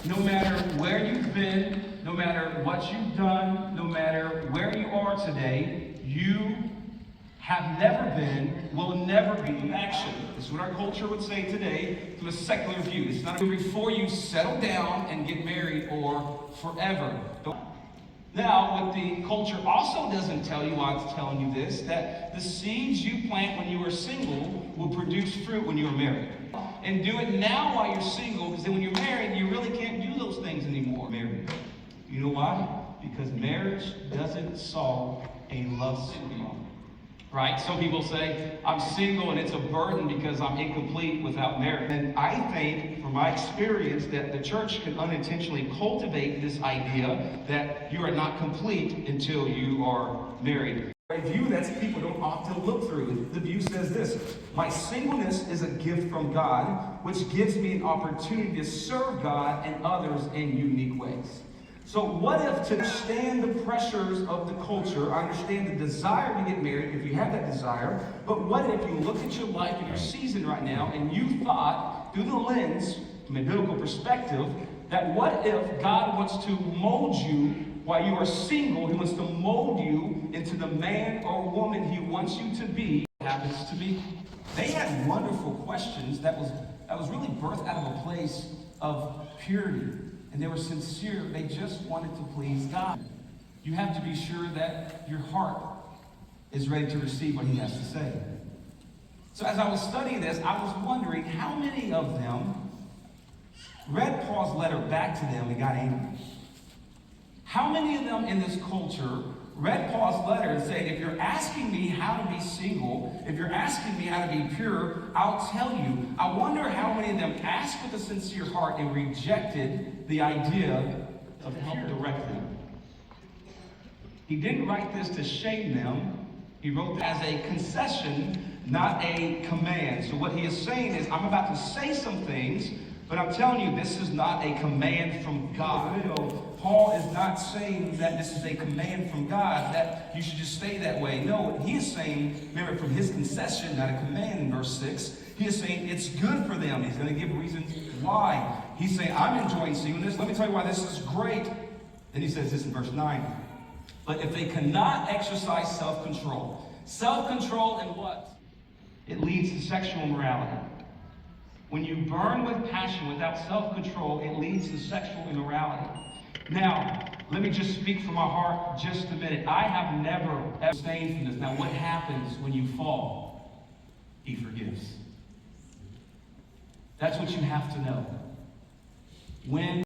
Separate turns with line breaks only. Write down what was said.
no matter where you've been, no matter what you've done, no matter where you are today, you have never been, will never be action. This is what our culture would say today from a secular view. It's not before you settle down and get married or forever. Now, what the culture also doesn't tell you, while it's telling you this, that the seeds you plant when you are single will produce fruit when you are married. And do it now while you're single, because then when you're married, you really can't do those things anymore. Married. You know why? Because marriage doesn't solve a love problem. Right? Some people say, I'm single and it's a burden because I'm incomplete without marriage. And I think, from my experience, that the church can unintentionally cultivate this idea that you are not complete until you are married. A view that people don't often look through. The view says this: my singleness is a gift from God, which gives me an opportunity to serve God and others in unique ways. So what if, to understand the pressures of the culture, I understand the desire to get married, if you have that desire, but what if you look at your life and your season right now and you thought, through the lens, from a biblical perspective, that what if God wants to mold you while you are single? He wants to mold you into the man or woman He wants you to be. Happens to be. They had wonderful questions that was really birthed out of a place of purity. And they were sincere. They just wanted to please God. You have to be sure that your heart is ready to receive what He has to say. So as I was studying this, I was wondering how many of them read Paul's letter back to them and got angry. How many of them in this culture read Paul's letter and said, if you're asking me how to be single, if you're asking me how to be pure, I'll tell you. I wonder how many of them asked with a sincere heart and rejected the idea of help direct them. He didn't write this to shame them. He wrote as a concession, not a command. So what he is saying is, I'm about to say some things, but I'm telling you, this is not a command from God. Paul is not saying that this is a command from God, that you should just stay that way. No, what he is saying, remember, from his concession, not a command in verse 6, he is saying it's good for them. He's going to give reasons why. He's saying, I'm enjoying singleness. Let me tell you why this is great. Then he says this in verse 9. But if they cannot exercise self-control. Self-control in what? It leads to sexual immorality. When you burn with passion without self-control, it leads to sexual immorality. Now, let me just speak from my heart just a minute. I have never abstained from this. Now, what happens when you fall? He forgives. That's what you have to know. When